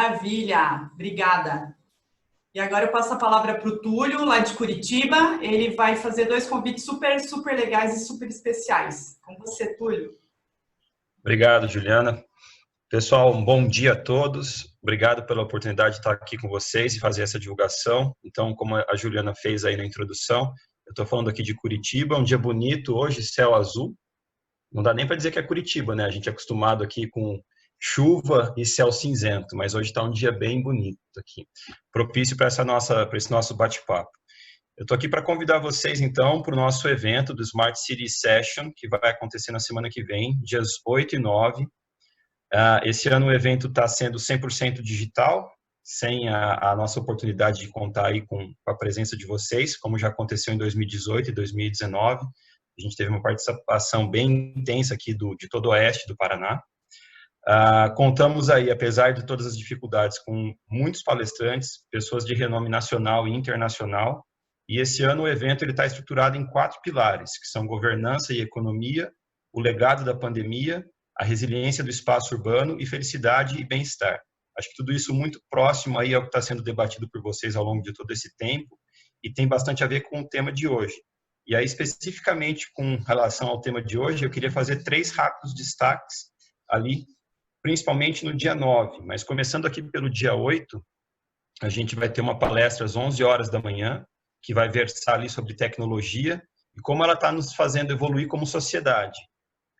Maravilha, obrigada. E agora eu passo a palavra para o Túlio, lá de Curitiba. Ele vai fazer 2 convites super legais e super especiais. Com você, Túlio. Obrigado, Juliana. Pessoal, um bom dia a todos. Obrigado pela oportunidade de estar aqui com vocês e fazer essa divulgação. Então, como a Juliana fez aí na introdução, eu estou falando aqui de Curitiba, um dia bonito hoje, céu azul. Não dá nem para dizer que é Curitiba, né? A gente é acostumado aqui com chuva e céu cinzento, mas hoje está um dia bem bonito aqui, propício para esse nosso bate-papo. Eu estou aqui para convidar vocês, então, para o nosso evento do Smart City Session, que vai acontecer na semana que vem, dias 8 e 9. Esse ano o evento está sendo 100% digital, sem a nossa oportunidade de contar aí com a presença de vocês, como já aconteceu em 2018 e 2019. A gente teve uma participação bem intensa aqui de todo o oeste do Paraná. Contamos aí, apesar de todas as dificuldades, com muitos palestrantes, pessoas de renome nacional e internacional, e esse ano o evento está estruturado em 4 pilares, que são governança e economia, o legado da pandemia, a resiliência do espaço urbano e felicidade e bem-estar. Acho que tudo isso muito próximo aí ao que está sendo debatido por vocês ao longo de todo esse tempo, e tem bastante a ver com o tema de hoje. E aí, especificamente com relação ao tema de hoje, eu queria fazer 3 rápidos destaques ali, principalmente no dia 9, mas começando aqui pelo dia 8, a gente vai ter uma palestra às 11 horas da manhã, que vai versar ali sobre tecnologia e como ela está nos fazendo evoluir como sociedade,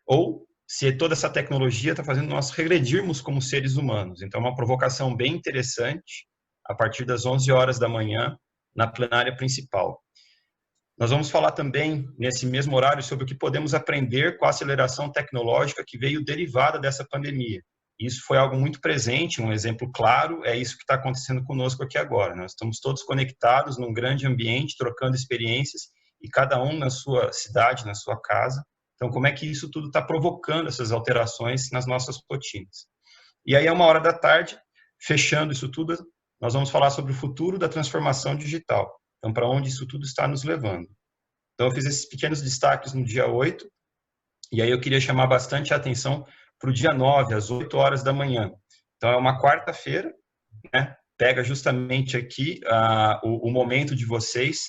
ou se toda essa tecnologia está fazendo nós regredirmos como seres humanos. Então, é uma provocação bem interessante, a partir das 11 horas da manhã, na plenária principal. Nós vamos falar também, nesse mesmo horário, sobre o que podemos aprender com a aceleração tecnológica que veio derivada dessa pandemia. Isso foi algo muito presente, um exemplo claro, é isso que está acontecendo conosco aqui agora. Nós estamos todos conectados num grande ambiente, trocando experiências, e cada um na sua cidade, na sua casa. Então, como é que isso tudo está provocando essas alterações nas nossas rotinas? E aí, a 1h da tarde, fechando isso tudo, nós vamos falar sobre o futuro da transformação digital. Então, para onde isso tudo está nos levando. Então, eu fiz esses pequenos destaques no dia 8, e aí eu queria chamar bastante a atenção para o dia 9, às 8 horas da manhã. Então, é uma quarta-feira, né? Pega justamente aqui o momento de vocês.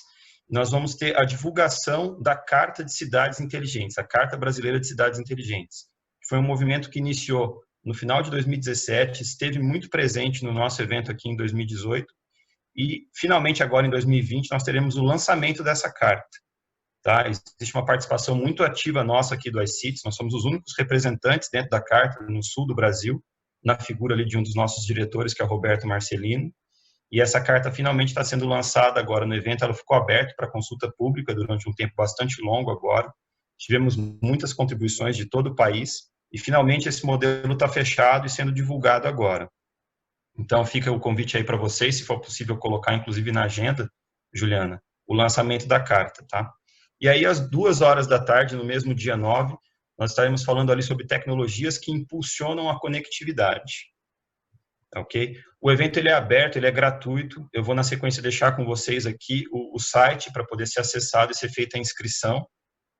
Nós vamos ter a divulgação da Carta de Cidades Inteligentes, a Carta Brasileira de Cidades Inteligentes. Foi um movimento que iniciou no final de 2017, esteve muito presente no nosso evento aqui em 2018, e, finalmente, agora em 2020, nós teremos o lançamento dessa carta. Tá? Existe uma participação muito ativa nossa aqui do iCities, nós somos os únicos representantes dentro da carta no sul do Brasil, na figura ali de um dos nossos diretores, que é o Roberto Marcelino, e essa carta finalmente está sendo lançada agora no evento, ela ficou aberta para consulta pública durante um tempo bastante longo agora, tivemos muitas contribuições de todo o país, e finalmente esse modelo está fechado e sendo divulgado agora. Então, fica o convite aí para vocês, se for possível colocar, inclusive, na agenda, Juliana, o lançamento da carta, tá? E aí, às 2 horas da tarde, no mesmo dia 9, nós estaremos falando ali sobre tecnologias que impulsionam a conectividade, ok? O evento, ele é aberto, ele é gratuito, eu vou, na sequência, deixar com vocês aqui o site para poder ser acessado e ser feita a inscrição,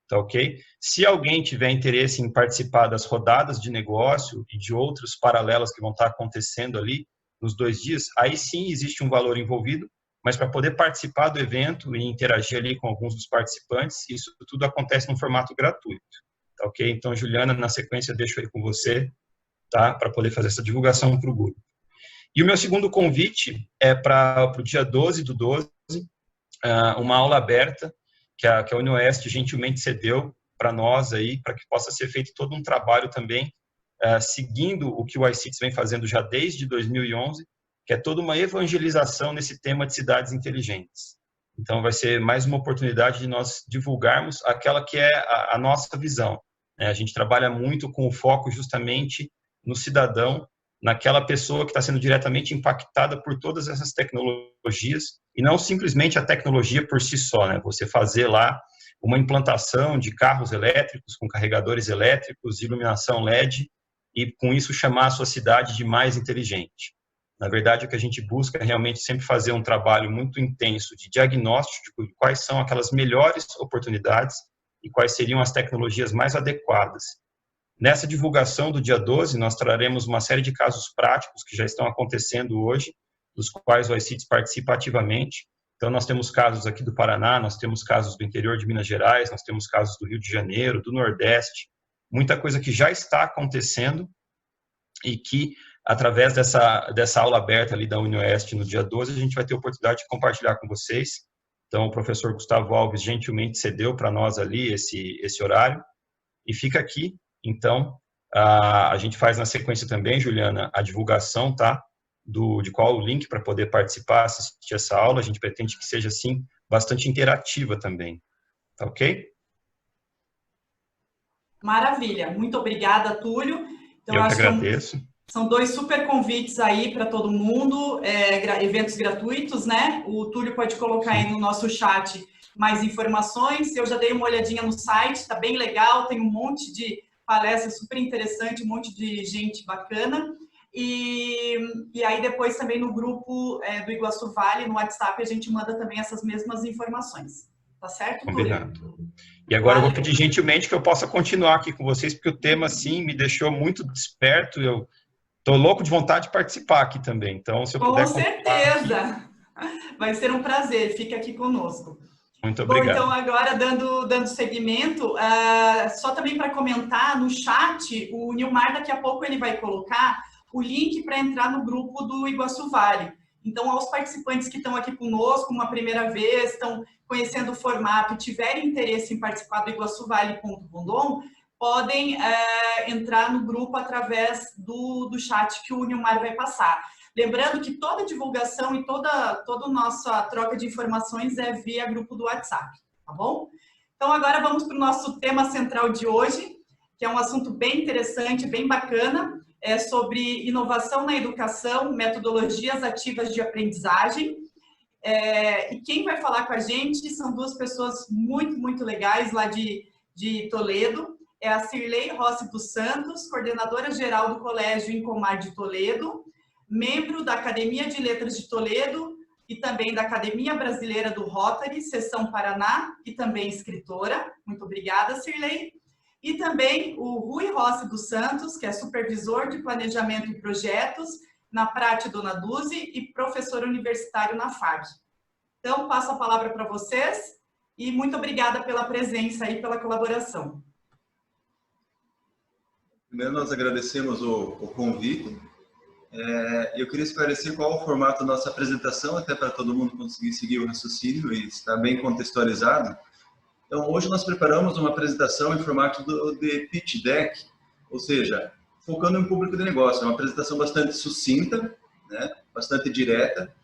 tá ok? Se alguém tiver interesse em participar das rodadas de negócio e de outros paralelas que vão estar acontecendo ali, nos 2 dias, aí sim existe um valor envolvido, mas para poder participar do evento e interagir ali com alguns dos participantes, isso tudo acontece no formato gratuito, tá ok? Então, Juliana, na sequência, deixo aí com você, tá? Para poder fazer essa divulgação para o grupo. E o meu segundo convite é para o dia 12 do 12, uma aula aberta, que a UniOeste gentilmente cedeu para nós aí, para que possa ser feito todo um trabalho também seguindo o que o iCities vem fazendo já desde 2011, que é toda uma evangelização nesse tema de cidades inteligentes. Então, vai ser mais uma oportunidade de nós divulgarmos aquela que é a nossa visão. A gente trabalha muito com o foco justamente no cidadão, naquela pessoa que está sendo diretamente impactada por todas essas tecnologias, e não simplesmente a tecnologia por si só, né? Você fazer lá uma implantação de carros elétricos, com carregadores elétricos, iluminação LED, e com isso chamar a sua cidade de mais inteligente. Na verdade, o que a gente busca é realmente sempre fazer um trabalho muito intenso de diagnóstico de quais são aquelas melhores oportunidades e quais seriam as tecnologias mais adequadas Nessa divulgação do dia 12, nós traremos uma série de casos práticos que já estão acontecendo hoje, dos quais o iCities participa ativamente. Então, nós temos casos aqui do Paraná, nós temos casos do interior de Minas Gerais, nós temos casos do Rio de Janeiro, do Nordeste, muita coisa que já está acontecendo e que, através dessa aula aberta ali da UniOeste no dia 12, a gente vai ter a oportunidade de compartilhar com vocês. Então, o professor Gustavo Alves gentilmente cedeu para nós ali esse horário e fica aqui. Então, a gente faz na sequência também, Juliana, a divulgação, tá? De qual o link para poder participar, assistir essa aula. A gente pretende que seja, assim, bastante interativa também. Tá ok? Maravilha. Muito obrigada, Túlio. Então, eu que agradeço. São 2 super convites aí para todo mundo, eventos gratuitos, né? O Túlio pode colocar aí no nosso chat mais informações. Eu já dei uma olhadinha no site, está bem legal, tem um monte de palestras super interessante, um monte de gente bacana. E aí depois também no grupo do Iguaçu Vale, no WhatsApp, a gente manda também essas mesmas informações. Tá certo, Túlio? Combinado. E agora eu vou pedir gentilmente que eu possa continuar aqui com vocês, porque o tema, assim, me deixou muito desperto. Eu tô louco de vontade de participar aqui também. Então, se eu puder... Com certeza! Vai ser um prazer. Fica aqui conosco. Muito obrigado. Bom, então, agora, dando seguimento, só também para comentar, no chat, o Nilmar, daqui a pouco, ele vai colocar o link para entrar no grupo do Iguaçu Vale. Então, aos participantes que estão aqui conosco, uma primeira vez, estão conhecendo o formato e tiverem interesse em participar do iguaçuvale.rondon, podem entrar no grupo através do chat que o Nilmar vai passar. Lembrando que toda divulgação e toda a nossa troca de informações é via grupo do WhatsApp, tá bom? Então, agora vamos para o nosso tema central de hoje, que é um assunto bem interessante, bem bacana, sobre inovação na educação, metodologias ativas de aprendizagem. E quem vai falar com a gente são 2 pessoas muito, muito legais lá de Toledo. É a Cirlei Rossi dos Santos, coordenadora geral do Colégio Incomar de Toledo, membro da Academia de Letras de Toledo e também da Academia Brasileira do Rotary, Seção Paraná, e também escritora. Muito obrigada, Cirlei. E também o Rui Rossi dos Santos, que é supervisor de planejamento e projetos na Prate Dona Duzi e professor universitário na FAG. Então, passo a palavra para vocês e muito obrigada pela presença e pela colaboração. Primeiro, nós agradecemos o convite. Eu queria esclarecer qual é o formato da nossa apresentação, até para todo mundo conseguir seguir o raciocínio e estar bem contextualizado. Então, hoje nós preparamos uma apresentação em formato de pitch deck, ou seja, focando em público de negócio. É uma apresentação bastante sucinta, né? Bastante direta.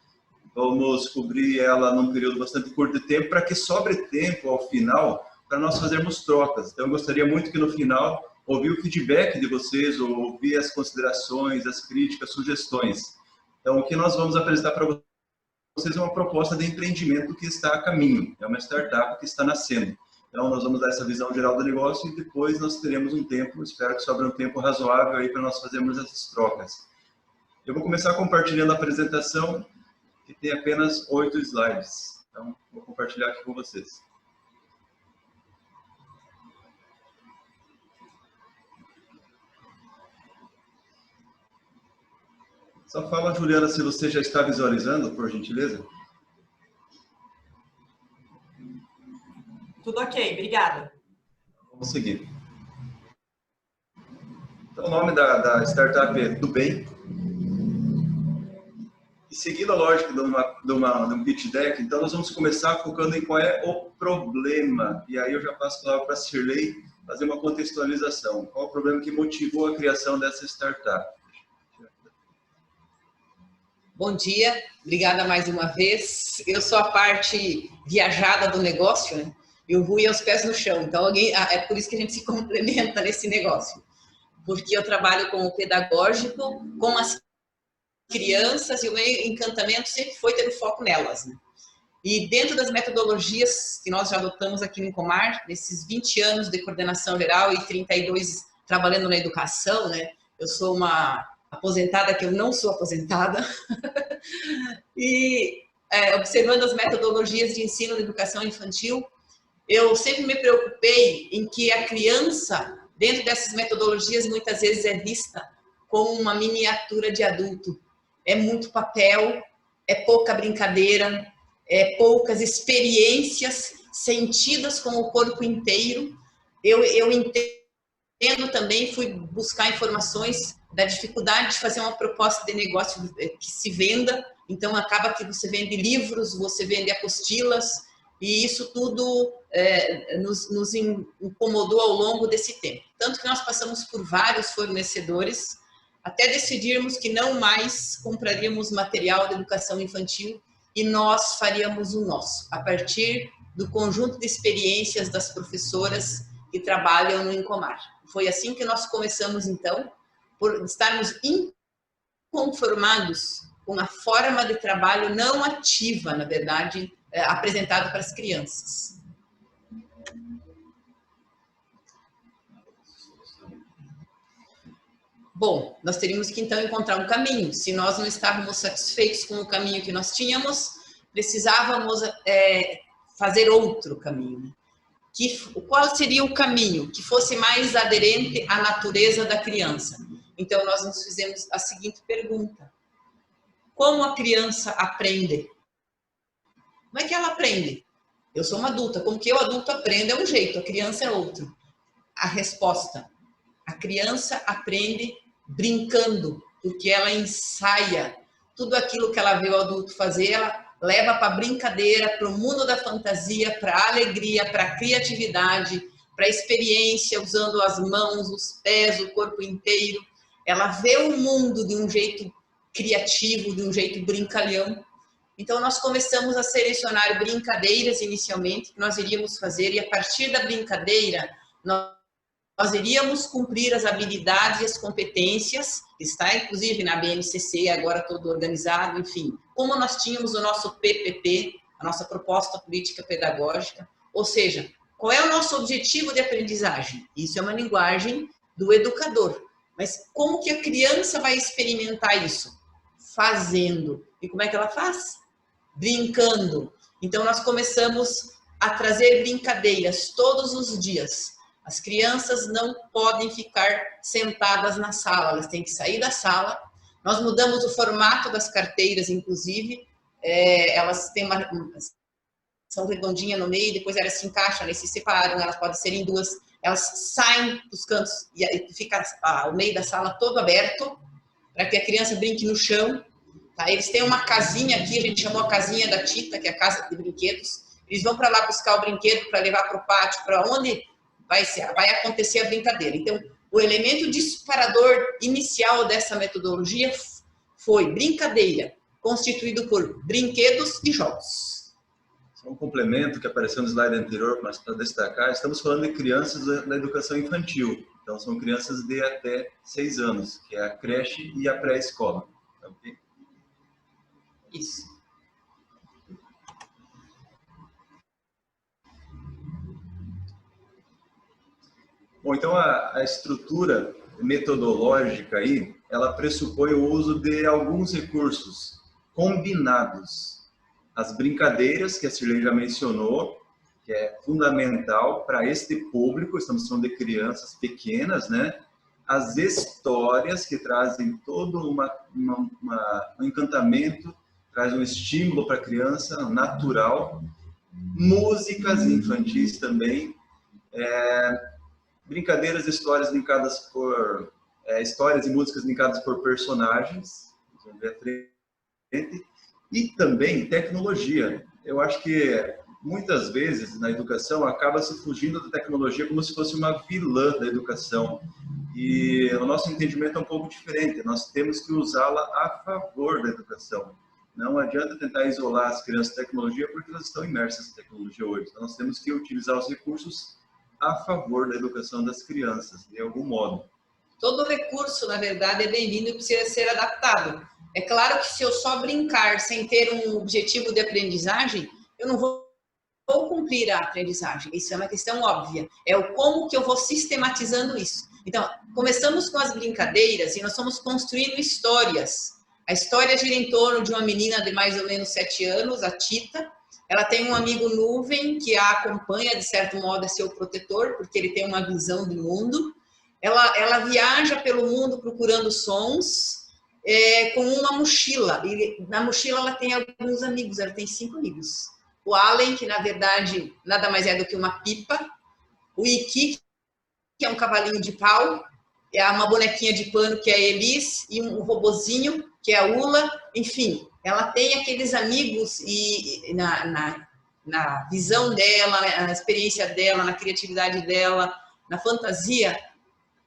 Vamos cobrir ela num período bastante curto de tempo, para que sobre tempo ao final, para nós fazermos trocas. Então, eu gostaria muito que no final ouvir o feedback de vocês, ou ouvir as considerações, as críticas, sugestões. Então, o que nós vamos apresentar para vocês é uma proposta de empreendimento que está a caminho, é uma startup que está nascendo. Então, nós vamos dar essa visão geral do negócio e depois nós teremos um tempo, espero que sobre um tempo razoável aí para nós fazermos essas trocas. Eu vou começar compartilhando a apresentação, que tem apenas 8 slides. Então, vou compartilhar aqui com vocês. Só fala, Juliana, se você já está visualizando, por gentileza. Tudo ok, obrigada. Vamos seguir. Então, o nome da startup é Do Bem. E seguindo a lógica de um pitch deck, então nós vamos começar focando em qual é o problema. E aí eu já passo a palavra para a Cirlei fazer uma contextualização. Qual o problema que motivou a criação dessa startup? Bom dia, obrigada mais uma vez. Eu sou a parte viajada do negócio, né? E o Rui é os pés no chão. Então, é por isso que a gente se complementa nesse negócio. Porque eu trabalho com o pedagógico, com as crianças, e o meu encantamento sempre foi ter o foco nelas, né? E dentro das metodologias que nós já adotamos aqui no Incomar, nesses 20 anos de coordenação geral e 32 trabalhando na educação, né? Eu sou uma aposentada que eu não sou aposentada. E observando as metodologias de ensino de educação infantil, eu sempre me preocupei em que a criança dentro dessas metodologias, muitas vezes é vista como uma miniatura de adulto. É muito papel, é pouca brincadeira, é poucas experiências sentidas com o corpo inteiro. Eu entendo também, fui buscar informações da dificuldade de fazer uma proposta de negócio que se venda. Então, acaba que você vende livros, você vende apostilas, e isso tudo nos incomodou ao longo desse tempo. Tanto que nós passamos por vários fornecedores, até decidirmos que não mais compraríamos material de educação infantil e nós faríamos o nosso, a partir do conjunto de experiências das professoras que trabalham no Incomar. Foi assim que nós começamos, então, por estarmos inconformados com a forma de trabalho não ativa, na verdade, apresentada para as crianças. Bom, nós teríamos que então encontrar um caminho. Se nós não estávamos satisfeitos com o caminho que nós tínhamos, precisávamos fazer outro caminho. Qual seria o caminho que fosse mais aderente à natureza da criança? Então, nós nos fizemos a seguinte pergunta: como a criança aprende? Como é que ela aprende? Eu sou uma adulta, como que eu adulto aprendo é um jeito, a criança é outro. A resposta: a criança aprende brincando, porque ela ensaia tudo aquilo que ela vê o adulto fazer, ela leva para a brincadeira, para o mundo da fantasia, para a alegria, para a criatividade, para a experiência, usando as mãos, os pés, o corpo inteiro. Ela vê o mundo de um jeito criativo, de um jeito brincalhão. Então, nós começamos a selecionar brincadeiras inicialmente, que nós iríamos fazer, e a partir da brincadeira, nós iríamos cumprir as habilidades e as competências, está inclusive na BNCC, agora todo organizado, enfim. Como nós tínhamos o nosso PPP, a nossa proposta política pedagógica, ou seja, qual é o nosso objetivo de aprendizagem? Isso é uma linguagem do educador. Mas como que a criança vai experimentar isso? Fazendo. E como é que ela faz? Brincando. Então, nós começamos a trazer brincadeiras todos os dias. As crianças não podem ficar sentadas na sala, elas têm que sair da sala. Nós mudamos o formato das carteiras, inclusive. Elas têm são redondinhas no meio, depois elas se encaixam, elas se separam, elas podem ser em duas. Elas saem dos cantos e fica o meio da sala todo aberto, para que a criança brinque no chão. Tá? Eles têm uma casinha aqui, a gente chamou a casinha da Tita, que é a casa de brinquedos. Eles vão para lá buscar o brinquedo para levar para o pátio, para onde vai acontecer a brincadeira. Então, o elemento disparador inicial dessa metodologia foi brincadeira, constituído por brinquedos e jogos. Só um complemento que apareceu no slide anterior, mas para destacar, estamos falando de crianças da educação infantil. Então, são crianças de até 6 anos, que é a creche e a pré-escola. Okay? Isso. Bom, então a estrutura metodológica aí, ela pressupõe o uso de alguns recursos combinados. As brincadeiras, que a Sirlene já mencionou, que é fundamental para este público, estamos falando de crianças pequenas, né? As histórias, que trazem todo um encantamento, traz um estímulo para a criança, natural. Músicas infantis também. Brincadeiras e histórias linkadas por... histórias e músicas linkadas por personagens. Vamos ver à frente. E também tecnologia. Eu acho que muitas vezes na educação acaba se fugindo da tecnologia como se fosse uma vilã da educação. E o nosso entendimento é um pouco diferente. Nós temos que usá-la a favor da educação. Não adianta tentar isolar as crianças da tecnologia porque elas estão imersas na tecnologia hoje. Então, nós temos que utilizar os recursos a favor da educação das crianças, de algum modo. Todo recurso, na verdade, é bem-vindo e precisa ser adaptado. É claro que se eu só brincar sem ter um objetivo de aprendizagem, eu não vou cumprir a aprendizagem. Isso é uma questão óbvia. É o como que eu vou sistematizando isso. Então, começamos com as brincadeiras e nós fomos construindo histórias. A história gira em torno de uma menina de mais ou menos 7 anos, a Tita. Ela tem um amigo nuvem que a acompanha, de certo modo, é seu protetor, porque ele tem uma visão do mundo. Ela viaja pelo mundo procurando sons com uma mochila. E na mochila ela tem alguns amigos, ela tem 5 amigos. O Allen, que na verdade nada mais é do que uma pipa. O Iki, que é um cavalinho de pau. É uma bonequinha de pano, que é a Elis. E um robozinho, que é a Ula. Enfim, ela tem aqueles amigos e na visão dela, na experiência dela, na criatividade dela, na fantasia,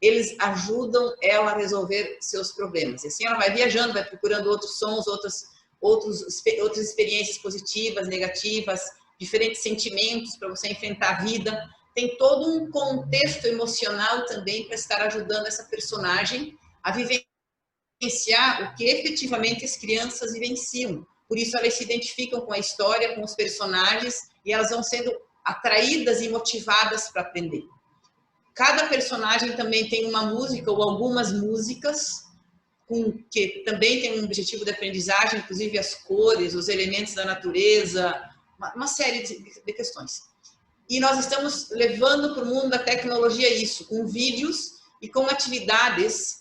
eles ajudam ela a resolver seus problemas. E assim ela vai viajando, vai procurando outros sons, outras experiências positivas, negativas, diferentes sentimentos para você enfrentar a vida. Tem todo um contexto emocional também para estar ajudando essa personagem a vivenciar o que efetivamente as crianças vivenciam. Por isso elas se identificam com a história, com os personagens, e elas vão sendo atraídas e motivadas para aprender. Cada personagem também tem uma música ou algumas músicas que também tem um objetivo de aprendizagem, inclusive as cores, os elementos da natureza, uma série de questões. E nós estamos levando para o mundo da tecnologia isso, com vídeos e com atividades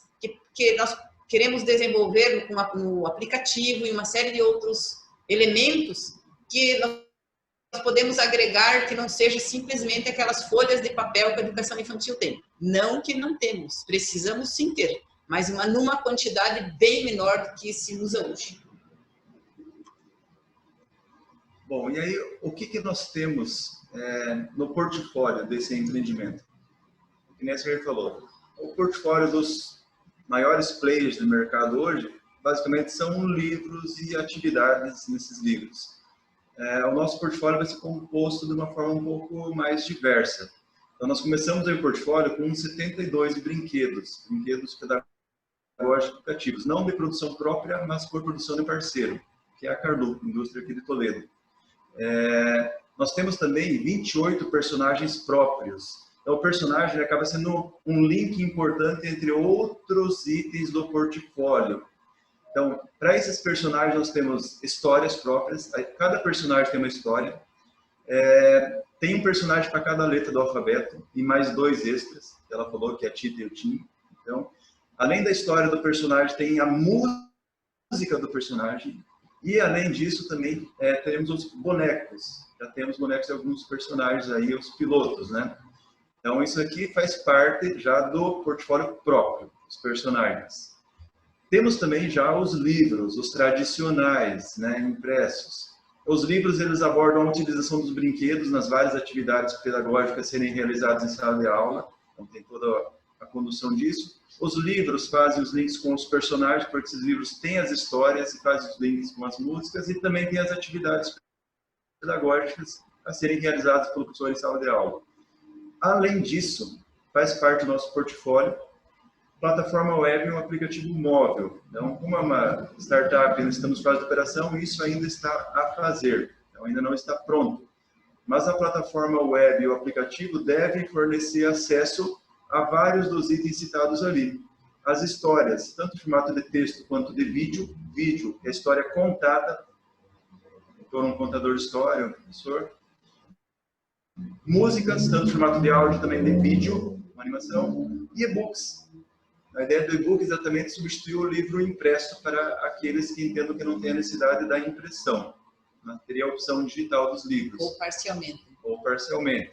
que nós queremos desenvolver no aplicativo e uma série de outros elementos que nós podemos agregar, que não seja simplesmente aquelas folhas de papel que a educação infantil tem. Não que não temos, precisamos sim ter, mas numa quantidade bem menor do que se usa hoje. Bom, e aí o que nós temos no portfólio desse empreendimento? O que a senhora falou, o portfólio dos maiores players do mercado hoje, basicamente são livros e atividades nesses livros. O nosso portfólio vai ser composto de uma forma um pouco mais diversa. Então, nós começamos o portfólio com 72 brinquedos pedagógicos educativos, não de produção própria, mas por produção de parceiro, que é a Carlu, indústria aqui de Toledo. Nós temos também 28 personagens próprios. Então, o personagem acaba sendo um link importante entre outros itens do portfólio. Então, para esses personagens, nós temos histórias próprias. Cada personagem tem uma história. Tem um personagem para cada letra do alfabeto e mais 2 extras. Ela falou que é a Tita e o Tim. Então, além da história do personagem, tem a música do personagem. E, além disso, também teremos os bonecos. Já temos bonecos de alguns personagens aí, os pilotos, né? Então, isso aqui faz parte já do portfólio próprio, os personagens. Temos também já os livros, os tradicionais, né, impressos. Os livros, eles abordam a utilização dos brinquedos nas várias atividades pedagógicas serem realizadas em sala de aula. Então, tem toda a condução disso. Os livros fazem os links com os personagens, porque esses livros têm as histórias e fazem os links com as músicas, e também tem as atividades pedagógicas a serem realizadas pelo professor em sala de aula. Além disso, faz parte do nosso portfólio plataforma web e um aplicativo móvel. Então, como é uma startup, nós estamos em fase de operação, isso ainda está a fazer, então ainda não está pronto. Mas a plataforma web e o aplicativo devem fornecer acesso a vários dos itens citados ali. As histórias, tanto em formato de texto quanto de vídeo. Vídeo é a história contada por um contador de história, um professor. Músicas, tanto em formato de áudio, também de vídeo, uma animação. E e-books. A ideia do e-book é exatamente substituir o livro impresso para aqueles que entendam que não tem a necessidade da impressão. Teria a opção digital dos livros. Ou parcialmente. Ou parcialmente.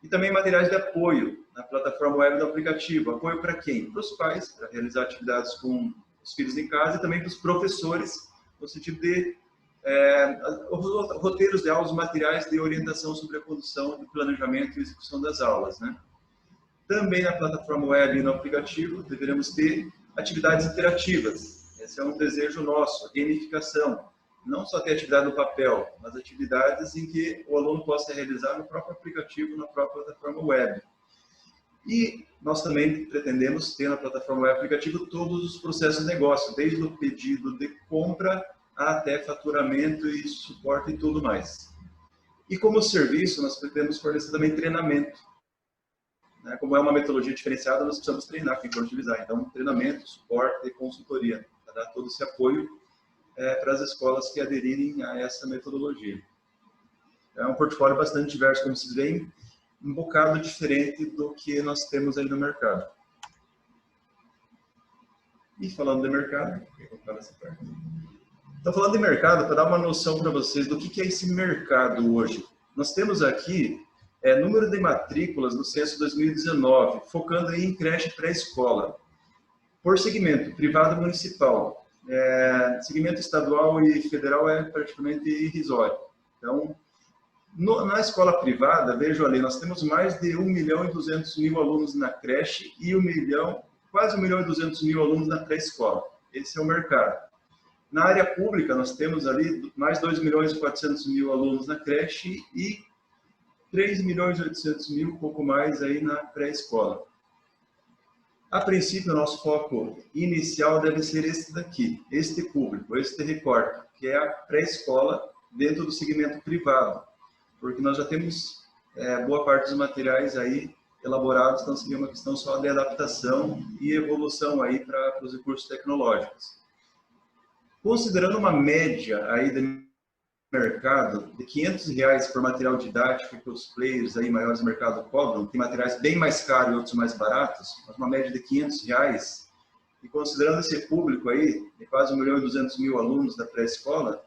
E também materiais de apoio na plataforma web do aplicativo. Apoio para quem? Para os pais, para realizar atividades com os filhos em casa, e também para os professores, no sentido de roteiros de aulas, materiais de orientação sobre a condução, do planejamento e execução das aulas, né? Também na plataforma web e no aplicativo deveremos ter atividades interativas. Esse é um desejo nosso, a gamificação. Não só ter atividade no papel, mas atividades em que o aluno possa realizar no próprio aplicativo, na própria plataforma web. E nós também pretendemos ter na plataforma web e aplicativo todos os processos de negócio, desde o pedido de compra até faturamento e suporte e tudo mais. E como serviço, nós pretendemos fornecer também treinamento. Como é uma metodologia diferenciada, nós precisamos treinar quem for utilizar. Então, treinamento, suporte e consultoria, para dar todo esse apoio para as escolas que aderirem a essa metodologia. É um portfólio bastante diverso, como vocês veem, um bocado diferente do que nós temos aí no mercado. E falando de mercado, então, falando de mercado, para dar uma noção para vocês do que é esse mercado hoje. Nós temos aqui número de matrículas no censo 2019, focando aí em creche pré-escola, por segmento, privado e municipal. Segmento estadual e federal é praticamente irrisório. Então, na escola privada, vejo ali, nós temos mais de 1.200.000 alunos na creche e quase 1.200.000 alunos na pré-escola. Esse é o mercado. Na área pública, nós temos ali mais 2.400.000 alunos na creche e 3.800.000, pouco mais aí na pré-escola. A princípio, o nosso foco inicial deve ser este daqui, este público, este recorte, que é a pré-escola dentro do segmento privado, porque nós já temos boa parte dos materiais aí elaborados, então seria uma questão só de adaptação e evolução aí para os recursos tecnológicos. Considerando uma média aí de mercado de R$500 por material didático que os players aí maiores do mercado cobram, tem materiais bem mais caros e outros mais baratos, mas uma média de R$500, e considerando esse público aí, de quase 1.200.000 alunos da pré-escola,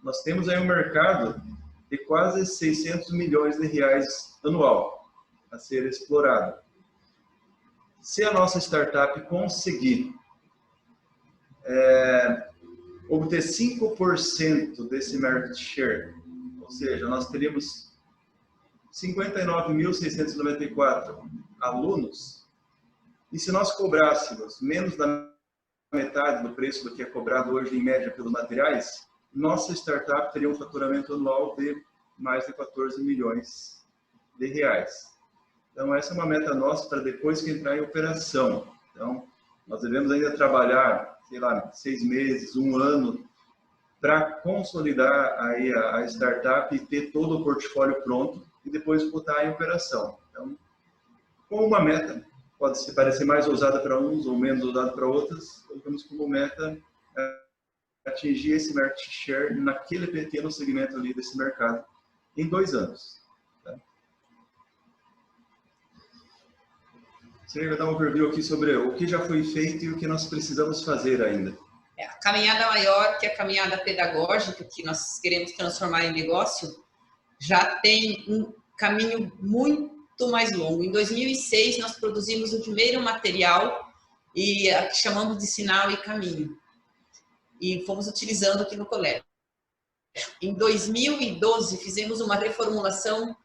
nós temos aí um mercado de quase R$600 milhões anual a ser explorado. Se a nossa startup conseguir obter 5% desse market share, ou seja, nós teríamos 59.694 alunos, e se nós cobrássemos menos da metade do preço do que é cobrado hoje em média pelos materiais, nossa startup teria um faturamento anual de mais de R$14 milhões. Então essa é uma meta nossa para depois que entrar em operação. Então nós devemos ainda trabalhar, sei lá, 6 meses, 1 ano, para consolidar aí a startup e ter todo o portfólio pronto e depois botar em operação. Então, com uma meta, pode se parecer mais ousada para uns ou menos ousada para outros, colocamos como meta atingir esse market share naquele pequeno segmento ali desse mercado em 2 anos. Tá? Você vai dar um overview aqui sobre o que já foi feito e o que nós precisamos fazer ainda. A caminhada maior, que é a caminhada pedagógica, que nós queremos transformar em negócio, já tem um caminho muito mais longo. Em 2006, nós produzimos o primeiro material, que chamamos de Sinal e Caminho, e fomos utilizando aqui no colégio. Em 2012, fizemos uma reformulação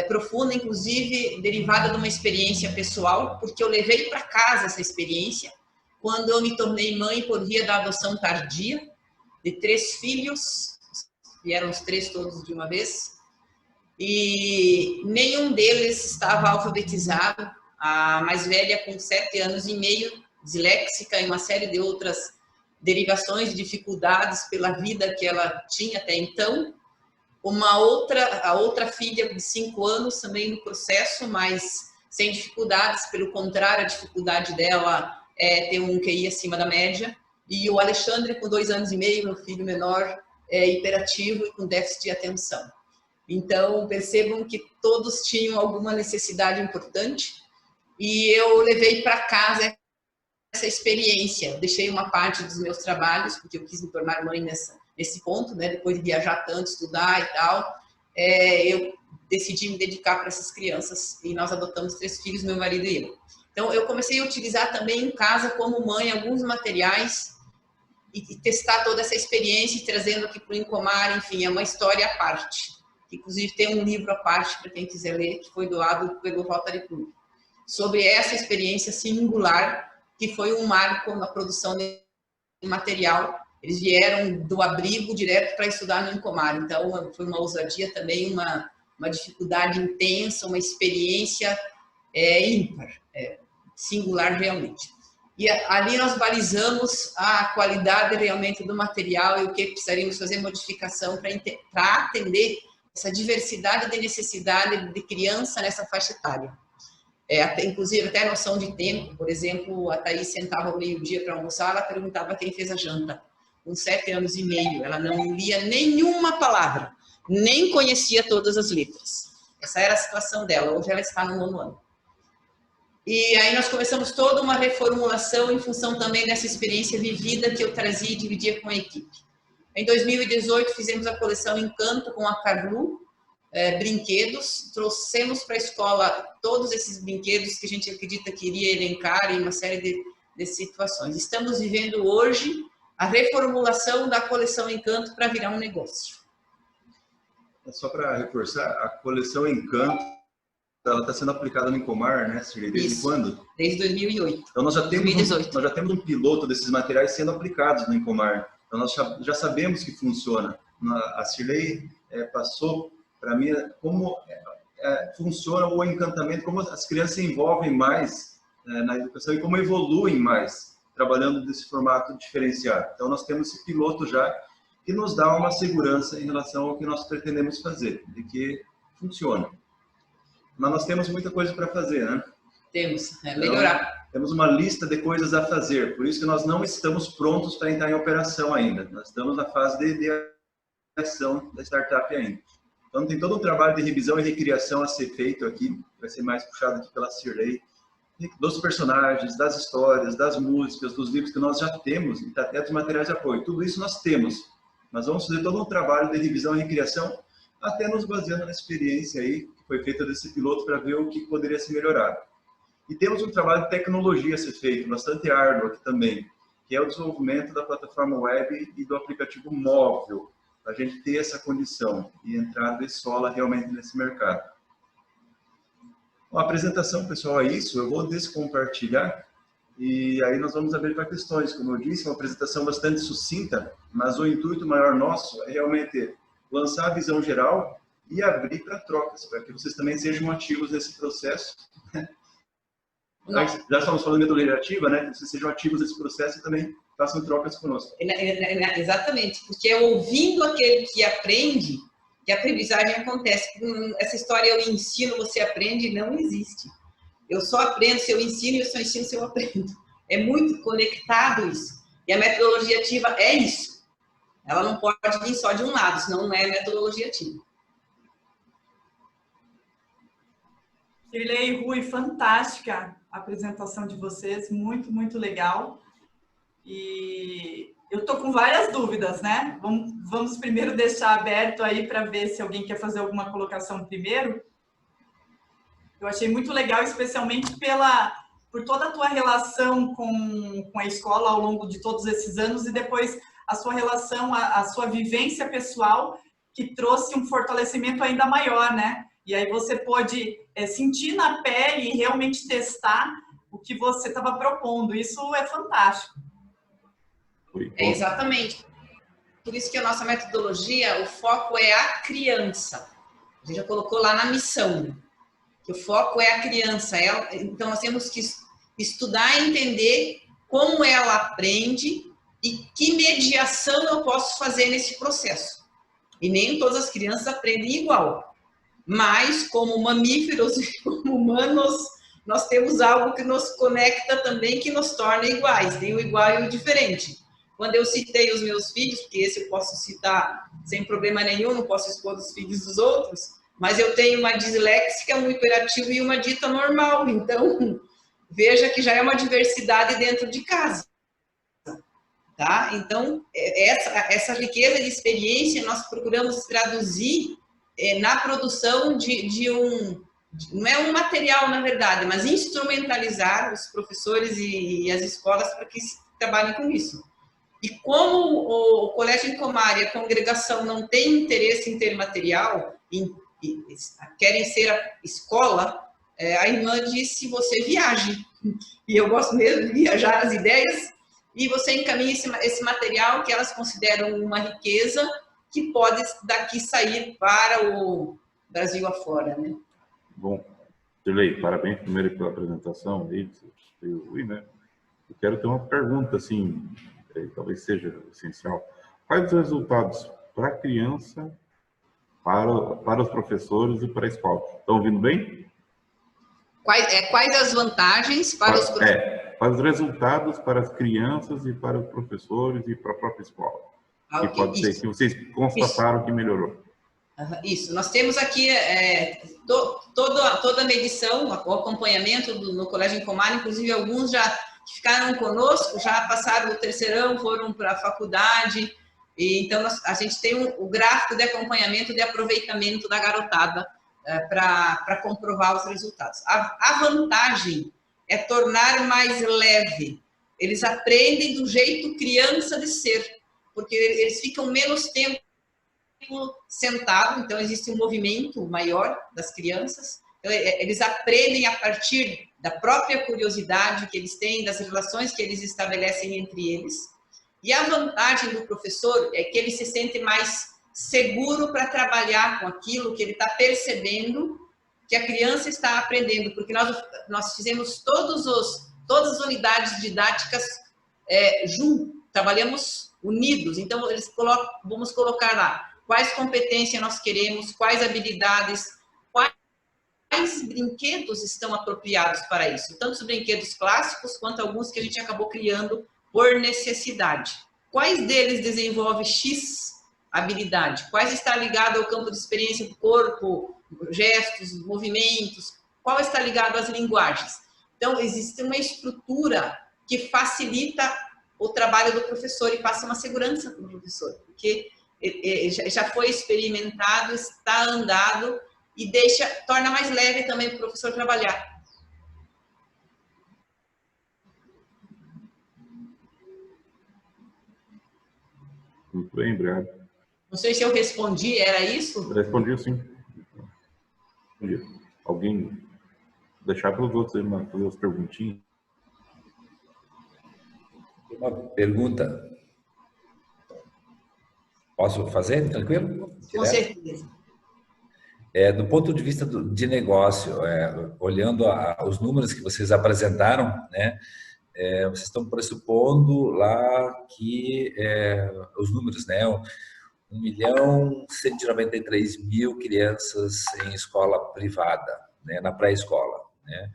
profunda, inclusive derivada de uma experiência pessoal, porque eu levei para casa essa experiência quando eu me tornei mãe por via da adoção tardia de 3 filhos, vieram os 3 todos de uma vez, e nenhum deles estava alfabetizado. A mais velha com 7 anos e meio, disléxica e uma série de outras derivações de dificuldades pela vida que ela tinha até então. A outra filha de 5 anos também no processo, mas sem dificuldades, pelo contrário, a dificuldade dela é ter um QI acima da média. E o Alexandre, com 2 anos e meio, meu filho menor, é hiperativo e com déficit de atenção. Então, percebam que todos tinham alguma necessidade importante e eu levei para casa essa experiência. Deixei uma parte dos meus trabalhos, porque eu quis me tornar mãe nesse ponto, né? Depois de viajar tanto, estudar e tal, eu decidi me dedicar para essas crianças e nós adotamos 3 filhos, meu marido e eu. Então, eu comecei a utilizar também em casa, como mãe, alguns materiais e testar toda essa experiência, trazendo aqui para o Incomar. Enfim, é uma história à parte. Inclusive, tem um livro à parte para quem quiser ler, que foi doado pelo Rotary Club, sobre essa experiência singular, que foi um marco na produção de material. Eles vieram do abrigo direto para estudar no Incomar. Então, foi uma ousadia também, uma dificuldade intensa, uma experiência ímpar, singular realmente. E ali nós balizamos a qualidade realmente do material e o que precisaríamos fazer modificação para atender essa diversidade de necessidade de criança nessa faixa etária. Inclusive até a noção de tempo. Por exemplo, a Thaís sentava ao meio-dia para almoçar, ela perguntava quem fez a janta. Com 7 anos e meio, ela não lia nenhuma palavra, nem conhecia todas as letras. Essa era a situação dela. Hoje ela está no 9º ano. E aí nós começamos toda uma reformulação em função também dessa experiência vivida que eu trazia e dividia com a equipe. Em 2018 fizemos a coleção Encanto com a Carlu, brinquedos, trouxemos para a escola todos esses brinquedos que a gente acredita que iria elencar em uma série de situações. Estamos vivendo hoje a reformulação da coleção Encanto para virar um negócio. Só para reforçar, a coleção Encanto, ela está sendo aplicada no Incomar, né, Cirlei? Desde quando? Desde 2008. Então nós já temos um piloto desses materiais sendo aplicados no Incomar. Então nós já sabemos que funciona. A Cirlei passou para mim como funciona o encantamento, como as crianças se envolvem mais na educação e como evoluem mais, trabalhando desse formato diferenciado. Então nós temos esse piloto já que nos dá uma segurança em relação ao que nós pretendemos fazer, de que funciona. Mas nós temos muita coisa para fazer, né? Temos, melhorar. Então, temos uma lista de coisas a fazer, por isso que nós não estamos prontos para entrar em operação ainda. Nós estamos na fase de ação da startup ainda. Então tem todo um trabalho de revisão e recriação a ser feito aqui, vai ser mais puxado aqui pela Cirlei, dos personagens, das histórias, das músicas, dos livros que nós já temos, e até dos materiais de apoio. Tudo isso nós temos. Mas vamos fazer todo um trabalho de revisão e recriação, até nos baseando na experiência aí que foi feita desse piloto para ver o que poderia ser melhorado. E temos um trabalho de tecnologia a ser feito, bastante árduo aqui também, que é o desenvolvimento da plataforma web e do aplicativo móvel, para a gente ter essa condição e entrar de sola realmente nesse mercado. Bom, a apresentação, pessoal, é isso. Eu vou descompartilhar e aí nós vamos abrir para questões. Como eu disse, uma apresentação bastante sucinta, mas o intuito maior nosso é realmente lançar a visão geral e abrir para trocas, para que vocês também sejam ativos nesse processo. Já estamos falando de metodologia ativa, né? Que vocês sejam ativos nesse processo e também façam trocas conosco. Exatamente, porque é ouvindo aquele que aprende que a aprendizagem acontece. Essa história eu ensino, você aprende, não existe. Eu só aprendo se eu ensino e eu só ensino se eu aprendo. É muito conectado isso. E a metodologia ativa é isso. Ela não pode vir só de um lado, senão não é metodologia ativa. Cirlei e Rui, fantástica a apresentação de vocês, muito, muito legal. E eu estou com várias dúvidas, né? Vamos primeiro deixar aberto aí para ver se alguém quer fazer alguma colocação primeiro. Eu achei muito legal, especialmente por toda a tua relação com a escola ao longo de todos esses anos e depois a sua relação, a sua vivência pessoal, que trouxe um fortalecimento ainda maior, né? E aí você pôde sentir na pele e realmente testar o que você estava propondo. Isso é fantástico. Exatamente. Por isso que a nossa metodologia, o foco é a criança. A gente já colocou lá na missão, que o foco é a criança. Então, nós temos que estudar e entender como ela aprende e que mediação eu posso fazer nesse processo. E nem todas as crianças aprendem igual. Mas, como mamíferos e como humanos, nós temos algo que nos conecta também, que nos torna iguais. Tem o igual e o diferente. Quando eu citei os meus filhos, porque esse eu posso citar sem problema nenhum, não posso expor os filhos dos outros, mas eu tenho uma disléxica, um hiperativo e uma dita normal. Então, veja que já é uma diversidade dentro de casa. Tá? Então, essa riqueza de experiência nós procuramos traduzir na produção não é um material, na verdade, mas instrumentalizar os professores e as escolas para que trabalhem com isso. E como o Colégio Incomar e a congregação não tem interesse em ter material, querem ser a escola, a irmã disse, você viaje. E eu gosto mesmo de viajar as ideias, e você encaminha esse material que elas consideram uma riqueza que pode daqui sair para o Brasil afora, né? Bom, Cirlei, parabéns primeiro pela apresentação aí, né? Eu quero ter uma pergunta, assim, talvez seja essencial. Quais os resultados para a criança, para os professores e para a escola? Estão ouvindo bem? Quais as vantagens para os professores? Quais os resultados para as crianças e para os professores e para a própria escola? Que pode ser que vocês constataram que melhorou. Isso, nós temos aqui toda a medição, o acompanhamento no Colégio Incomar, inclusive alguns já que ficaram conosco, já passaram do terceirão, foram para a faculdade, e então a gente tem o gráfico de acompanhamento de aproveitamento da garotada para comprovar os resultados. A vantagem é tornar mais leve, eles aprendem do jeito criança de ser, porque eles ficam menos tempo sentado, então existe um movimento maior das crianças, eles aprendem a partir da própria curiosidade que eles têm, das relações que eles estabelecem entre eles, e a vantagem do professor é que ele se sente mais seguro para trabalhar com aquilo que ele está percebendo que a criança está aprendendo, porque nós fizemos todas as unidades didáticas juntos, trabalhamos unidos, então vamos colocar lá quais competências nós queremos, quais habilidades, quais brinquedos estão apropriados para isso. Tanto os brinquedos clássicos, quanto alguns que a gente acabou criando por necessidade. Quais deles desenvolve X habilidade? Quais está ligado ao campo de experiência do corpo, gestos, movimentos? Qual está ligado às linguagens? Então, existe uma estrutura que facilita o trabalho do professor e passa uma segurança para o professor, porque já foi experimentado, está andado e torna mais leve também para o professor trabalhar. Muito bem, obrigado. Não sei se eu respondi, era isso? Respondi sim. Alguém deixar para os outros fazer as perguntinhas? Uma pergunta. Posso fazer? Tranquilo? Com certeza. Do ponto de vista de negócio, olhando os números que vocês apresentaram, né, vocês estão pressupondo lá que os números, né, 1.193.000 crianças em escola privada, né, na pré-escola, né?